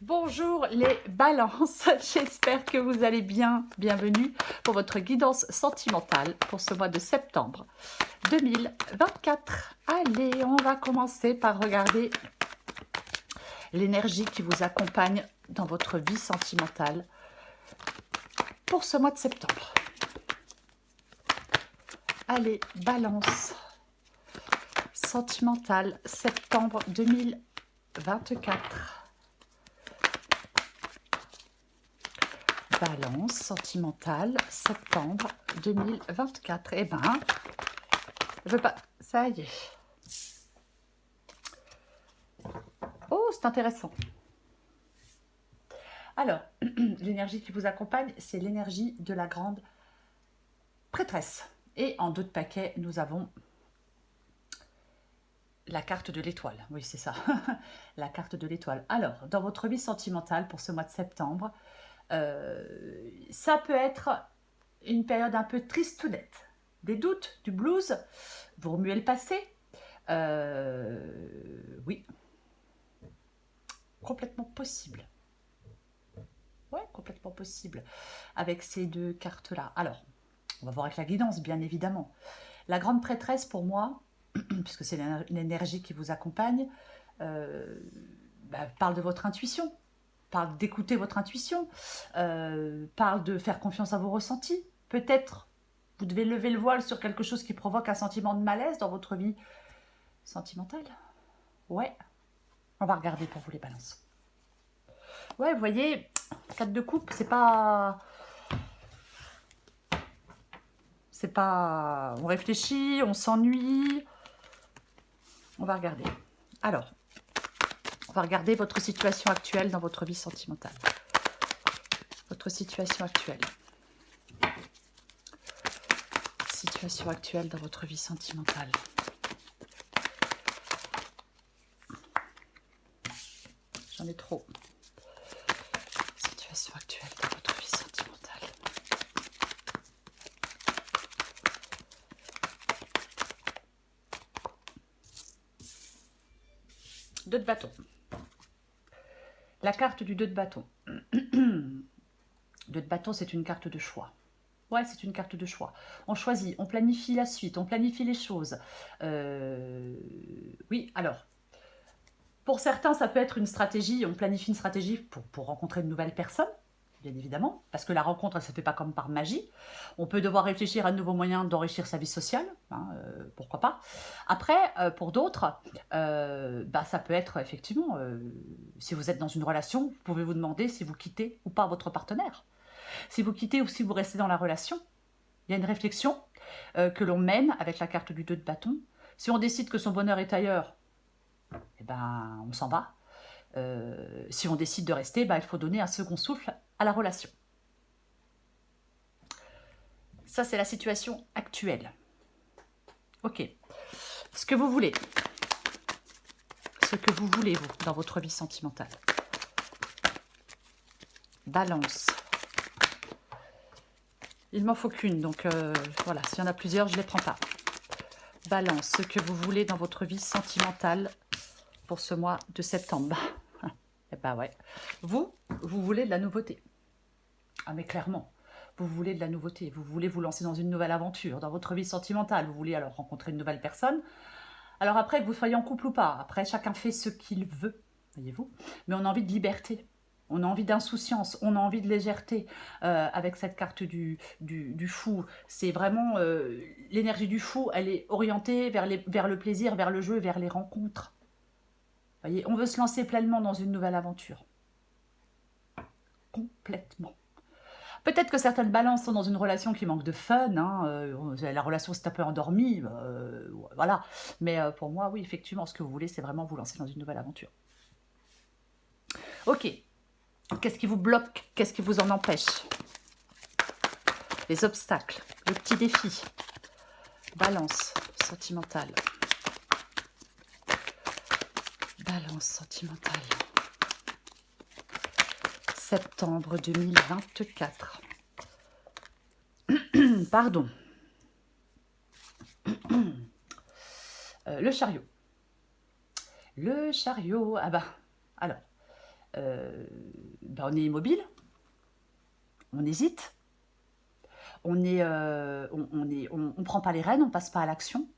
Bonjour les balances, j'espère que vous allez bien. Bienvenue pour votre guidance sentimentale pour ce mois de septembre 2024. Allez, on va commencer par regarder l'énergie qui vous accompagne dans votre vie sentimentale pour ce mois de septembre. Allez, balance sentimentale septembre 2024. Balance sentimentale, septembre 2024. Eh ben, je veux pas... Ça y est. Oh, c'est intéressant. Alors, l'énergie qui vous accompagne, c'est l'énergie de la grande prêtresse. Et en dos de paquet, nous avons la carte de l'étoile. Oui, c'est ça. La carte de l'étoile. Alors, dans votre vie sentimentale pour ce mois de septembre, ça peut être une période un peu tristounette. Des doutes, du blues, vous remuez le passé. Oui, complètement possible. Ouais, complètement possible avec ces deux cartes-là. Alors, on va voir avec la guidance, bien évidemment. La grande prêtresse, pour moi, puisque c'est l'énergie qui vous accompagne, parle de votre intuition, parle d'écouter votre intuition, parle de faire confiance à vos ressentis. Peut-être vous devez lever le voile sur quelque chose qui provoque un sentiment de malaise dans votre vie sentimentale. Ouais, on va regarder pour vous les balances. Ouais, vous voyez, 4 de coupe, c'est pas... C'est pas... On réfléchit, on s'ennuie. On va regarder. Alors, on va regarder votre situation actuelle dans votre vie sentimentale. Votre situation actuelle. Situation actuelle dans votre vie sentimentale. J'en ai trop. Situation actuelle dans votre vie sentimentale. Deux de bâton. La carte du 2 de bâton. 2 de bâton, c'est une carte de choix. Ouais, c'est une carte de choix. On choisit, on planifie la suite, on planifie les choses. Oui, alors, pour certains, ça peut être une stratégie, on planifie une stratégie pour rencontrer une nouvelle personne, bien évidemment, parce que la rencontre, elle ne se fait pas comme par magie. On peut devoir réfléchir à de nouveaux moyens d'enrichir sa vie sociale, hein, pourquoi pas. Après, pour d'autres, ça peut être effectivement, si vous êtes dans une relation, vous pouvez vous demander si vous quittez ou pas votre partenaire. Si vous quittez ou si vous restez dans la relation, il y a une réflexion que l'on mène avec la carte du 2 de bâton. Si on décide que son bonheur est ailleurs, eh ben, on s'en va. Si on décide de rester, il faut donner un second souffle à la relation. Ça, c'est la situation actuelle. Ok. Ce que vous voulez. Ce que vous voulez, vous, dans votre vie sentimentale. Balance. Il m'en faut qu'une, donc voilà, s'il y en a plusieurs, je ne les prends pas. Balance, ce que vous voulez dans votre vie sentimentale pour ce mois de septembre. Eh ben ouais. Vous voulez de la nouveauté. Ah mais clairement, vous voulez de la nouveauté. Vous voulez vous lancer dans une nouvelle aventure, dans votre vie sentimentale. Vous voulez alors rencontrer une nouvelle personne. Alors après, que vous soyez en couple ou pas, après chacun fait ce qu'il veut, voyez-vous. Mais on a envie de liberté. On a envie d'insouciance, on a envie de légèreté avec cette carte du fou. C'est vraiment l'énergie du fou, elle est orientée vers le plaisir, vers le jeu, vers les rencontres. Voyez, on veut se lancer pleinement dans une nouvelle aventure. Complètement. Peut-être que certaines balances sont dans une relation qui manque de fun, hein, la relation s'est un peu endormie, voilà. Mais pour moi, oui, effectivement, ce que vous voulez, c'est vraiment vous lancer dans une nouvelle aventure. Ok. Qu'est-ce qui vous bloque? Qu'est-ce qui vous en empêche? Les obstacles, le petit défi. Balance sentimentale. Balance sentimentale. Septembre 2024. Pardon. Le chariot. Le chariot, ah bah, alors, ben on est immobile, on hésite, on prend pas les rênes, on passe pas à l'action.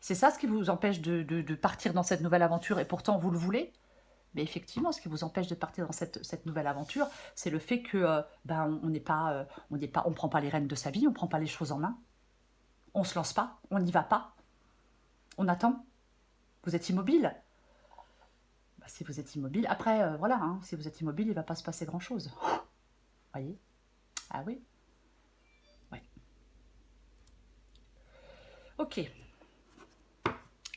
C'est ça ce qui vous empêche de partir dans cette nouvelle aventure, et pourtant vous le voulez. Mais effectivement, ce qui vous empêche de partir dans cette nouvelle aventure, c'est le fait que ben, on prend pas les rênes de sa vie, on prend pas les choses en main, on se lance pas, on n'y va pas, on attend. Vous êtes immobile. Bah, si vous êtes immobile, après, voilà, hein, si vous êtes immobile, il va pas se passer grand-chose. Voyez? Ah oui? Ouais. Ok.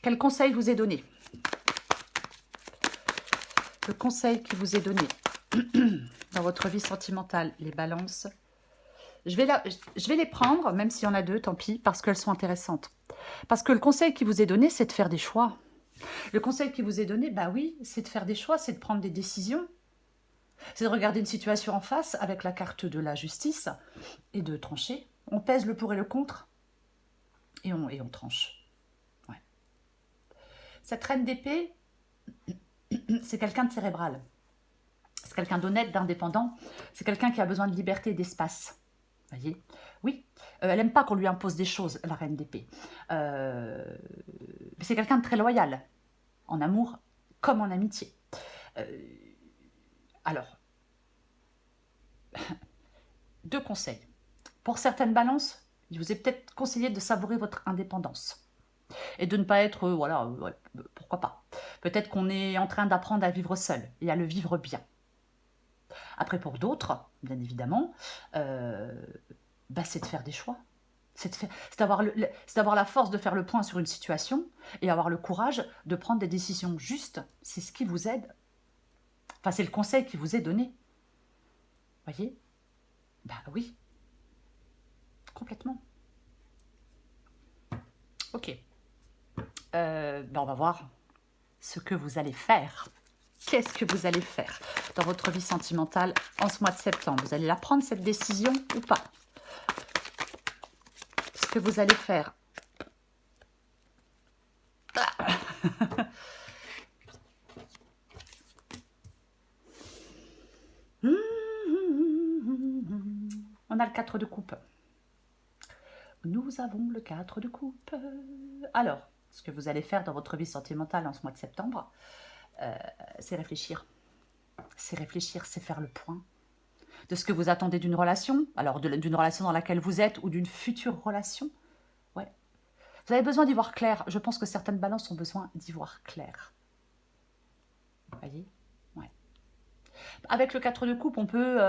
Quel conseil vous est donné? Le conseil qui vous est donné dans votre vie sentimentale, les balances. Je vais les prendre, même s'il y en a deux, tant pis, parce qu'elles sont intéressantes. Parce que le conseil qui vous est donné, c'est de faire des choix. Le conseil qui vous est donné, bah oui, c'est de faire des choix, c'est de prendre des décisions. C'est de regarder une situation en face avec la carte de la justice et de trancher. On pèse le pour et le contre et on tranche. Ouais. Cette reine d'épée, c'est quelqu'un de cérébral. C'est quelqu'un d'honnête, d'indépendant. C'est quelqu'un qui a besoin de liberté et d'espace. Voyez? Oui, elle n'aime pas qu'on lui impose des choses, la reine d'épée. C'est quelqu'un de très loyal, en amour comme en amitié. Alors, deux conseils. Pour certaines balances, il vous est peut-être conseillé de savourer votre indépendance. Et de ne pas être, voilà, ouais, pourquoi pas. Peut-être qu'on est en train d'apprendre à vivre seul et à le vivre bien. Après, pour d'autres, bien évidemment, bah, c'est de faire des choix. C'est d'avoir la force de faire le point sur une situation et avoir le courage de prendre des décisions justes. C'est ce qui vous aide. Enfin, c'est le conseil qui vous est donné. Voyez? Bah oui. Complètement. Ok. Bah on va voir ce que vous allez faire. Qu'est-ce que vous allez faire dans votre vie sentimentale en ce mois de septembre? Vous allez la prendre, cette décision, ou pas? Ce que vous allez faire. On a le 4 de coupe. Nous avons le 4 de coupe. Alors, ce que vous allez faire dans votre vie sentimentale en ce mois de septembre, c'est réfléchir. C'est réfléchir, c'est faire le point de ce que vous attendez d'une relation, alors d'une relation dans laquelle vous êtes ou d'une future relation. Ouais. Vous avez besoin d'y voir clair. Je pense que certaines balances ont besoin d'y voir clair. Vous voyez? Ouais. Avec le 4 de coupe, on peut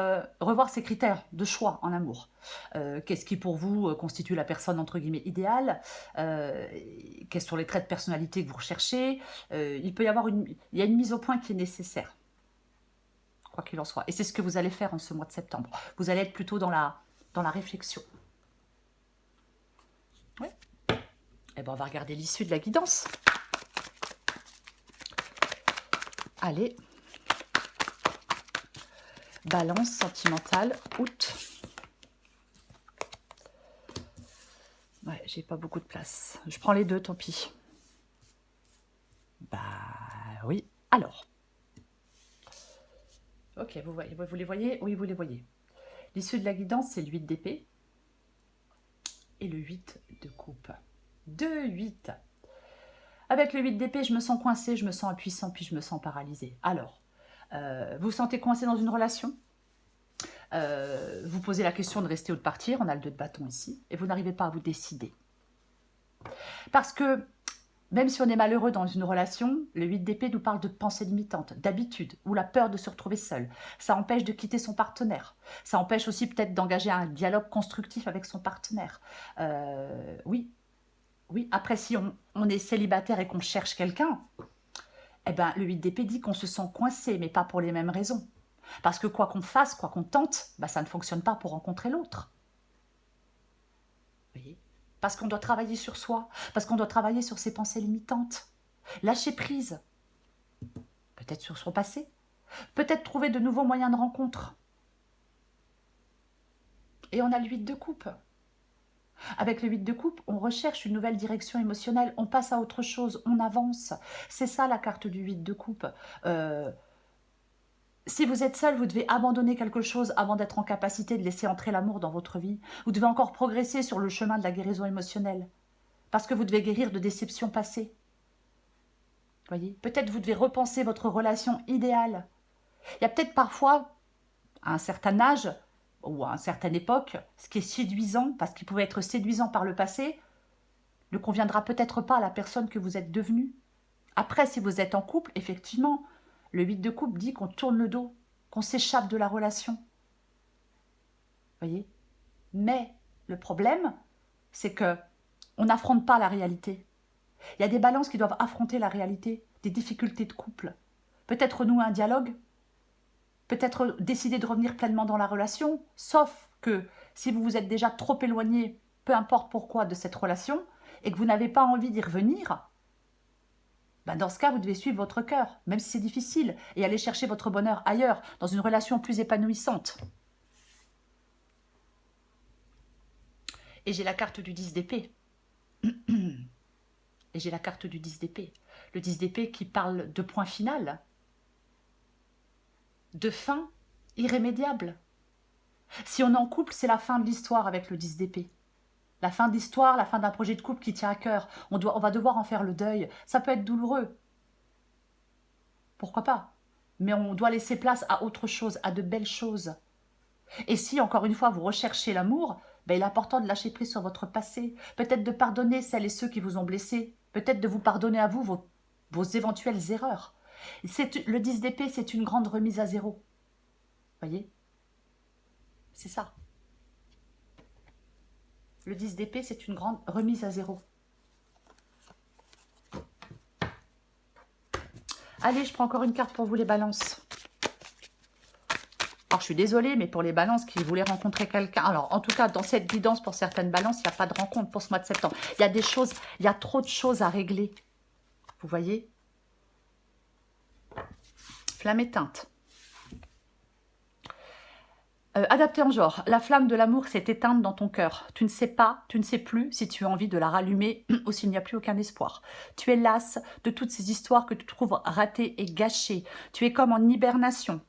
revoir ses critères de choix en amour. Qu'est-ce qui pour vous constitue la personne entre guillemets idéale? Quels sont les traits de personnalité que vous recherchez? Il y a une mise au point qui est nécessaire, quoi qu'il en soit. Et c'est ce que vous allez faire en ce mois de septembre. Vous allez être plutôt dans la réflexion. Oui. Eh bien, on va regarder l'issue de la guidance. Allez. Balance sentimentale, août. Ouais, j'ai pas beaucoup de place. Je prends les deux, tant pis. Bah oui. Alors. Ok, vous les voyez? Oui, vous les voyez. L'issue de la guidance, c'est le 8 d'épée et le 8 de coupe. 2 8. Avec le 8 d'épée, je me sens coincée, je me sens impuissant, puis je me sens paralysée. Alors, vous vous sentez coincé dans une relation? Vous posez la question de rester ou de partir, on a le 2 de bâton ici, et vous n'arrivez pas à vous décider. Parce que, même si on est malheureux dans une relation, le 8 d'épée nous parle de pensées limitantes, d'habitude, ou la peur de se retrouver seul. Ça empêche de quitter son partenaire. Ça empêche aussi peut-être d'engager un dialogue constructif avec son partenaire. Oui, après si on est célibataire et qu'on cherche quelqu'un, eh ben, le 8 d'épée dit qu'on se sent coincé, mais pas pour les mêmes raisons. Parce que quoi qu'on fasse, quoi qu'on tente, bah, ça ne fonctionne pas pour rencontrer l'autre. Vous voyez? Parce qu'on doit travailler sur soi, parce qu'on doit travailler sur ses pensées limitantes. Lâcher prise. Peut-être sur son passé. Peut-être trouver de nouveaux moyens de rencontre. Et on a le 8 de coupe. Avec le 8 de coupe, on recherche une nouvelle direction émotionnelle, on passe à autre chose, on avance. C'est ça la carte du 8 de coupe. Si vous êtes seul, vous devez abandonner quelque chose avant d'être en capacité de laisser entrer l'amour dans votre vie. Vous devez encore progresser sur le chemin de la guérison émotionnelle. Parce que vous devez guérir de déceptions passées. Voyez, peut-être vous devez repenser votre relation idéale. Il y a peut-être parfois, à un certain âge ou à une certaine époque, ce qui est séduisant, parce qu'il pouvait être séduisant par le passé, ne conviendra peut-être pas à la personne que vous êtes devenue. Après, si vous êtes en couple, effectivement, le 8 de coupe dit qu'on tourne le dos, qu'on s'échappe de la relation. Voyez? Mais le problème, c'est que on n'affronte pas la réalité. Il y a des balances qui doivent affronter la réalité, des difficultés de couple. Peut-être nouer un dialogue, peut-être décider de revenir pleinement dans la relation, sauf que si vous vous êtes déjà trop éloigné, peu importe pourquoi, de cette relation, et que vous n'avez pas envie d'y revenir, ben dans ce cas, vous devez suivre votre cœur, même si c'est difficile, et aller chercher votre bonheur ailleurs, dans une relation plus épanouissante. Et j'ai la carte du 10 d'épée. Et j'ai la carte du 10 d'épée. Le 10 d'épée qui parle de point final, de fin irrémédiable. Si on est en couple, c'est la fin de l'histoire avec le 10 d'épée. La fin de l'histoire, la fin d'un projet de couple qui tient à cœur. On va devoir en faire le deuil. Ça peut être douloureux. Pourquoi pas? Mais on doit laisser place à autre chose, à de belles choses. Et si, encore une fois, vous recherchez l'amour, ben, il est important de lâcher prise sur votre passé. Peut-être de pardonner celles et ceux qui vous ont blessé. Peut-être de vous pardonner à vous vos éventuelles erreurs. Le 10 d'épée, c'est une grande remise à zéro. Voyez? C'est ça. Le 10 d'épée, c'est une grande remise à zéro. Allez, je prends encore une carte pour vous, les balances. Alors, je suis désolée, mais pour les balances qui voulaient rencontrer quelqu'un... Alors, en tout cas, dans cette guidance, pour certaines balances, il n'y a pas de rencontre pour ce mois de septembre. Il y a des choses, il y a trop de choses à régler. Vous voyez? Flamme éteinte. Adapté en genre, la flamme de l'amour s'est éteinte dans ton cœur. Tu ne sais pas, tu ne sais plus si tu as envie de la rallumer ou s'il n'y a plus aucun espoir. Tu es lasse de toutes ces histoires que tu trouves ratées et gâchées. Tu es comme en hibernation.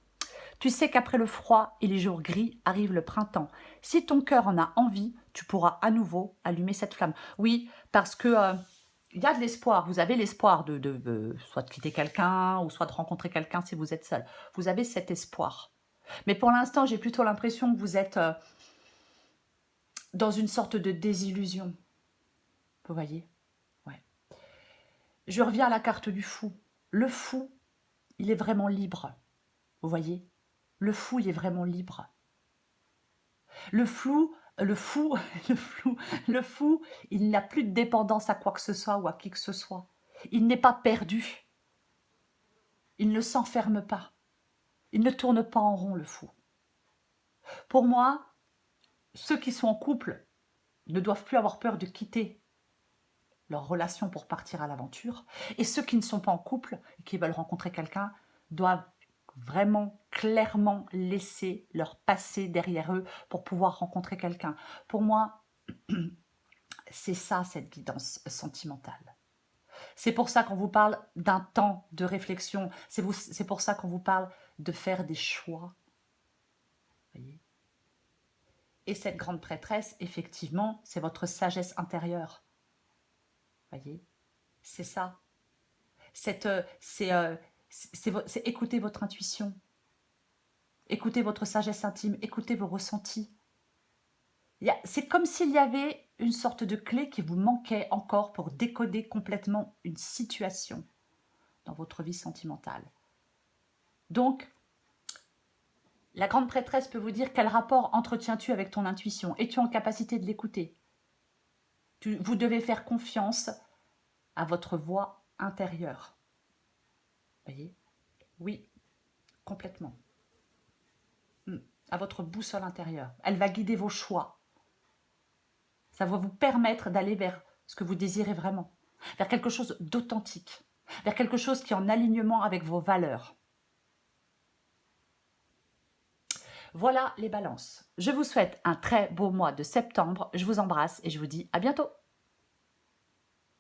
Tu sais qu'après le froid et les jours gris arrive le printemps. Si ton cœur en a envie, tu pourras à nouveau allumer cette flamme. Oui, parce que il y a de l'espoir. Vous avez l'espoir de soit de quitter quelqu'un ou soit de rencontrer quelqu'un si vous êtes seul. Vous avez cet espoir. Mais pour l'instant, j'ai plutôt l'impression que vous êtes dans une sorte de désillusion. Vous voyez? Ouais. Je reviens à la carte du fou. Le fou, il est vraiment libre. Vous voyez? Le fou, il est vraiment libre. Le fou, il n'a plus de dépendance à quoi que ce soit ou à qui que ce soit. Il n'est pas perdu. Il ne s'enferme pas. Il ne tourne pas en rond, le fou. Pour moi, ceux qui sont en couple ne doivent plus avoir peur de quitter leur relation pour partir à l'aventure. Et ceux qui ne sont pas en couple et qui veulent rencontrer quelqu'un doivent vraiment clairement laisser leur passé derrière eux pour pouvoir rencontrer quelqu'un. Pour moi, c'est ça, cette guidance sentimentale. C'est pour ça qu'on vous parle d'un temps de réflexion. C'est pour ça qu'on vous parle de faire des choix. Voyez? Et cette grande prêtresse, effectivement, c'est votre sagesse intérieure. Voyez? C'est ça. C'est écouter votre intuition. Écoutez votre sagesse intime. Écoutez vos ressentis. C'est comme s'il y avait une sorte de clé qui vous manquait encore pour décoder complètement une situation dans votre vie sentimentale. Donc, la grande prêtresse peut vous dire quel rapport entretiens-tu avec ton intuition? Es-tu en capacité de l'écouter? Vous devez faire confiance à votre voix intérieure. Voyez? Oui, complètement. À votre boussole intérieure. Elle va guider vos choix. Ça va vous permettre d'aller vers ce que vous désirez vraiment, vers quelque chose d'authentique, vers quelque chose qui est en alignement avec vos valeurs. Voilà les balances. Je vous souhaite un très beau mois de septembre. Je vous embrasse et je vous dis à bientôt.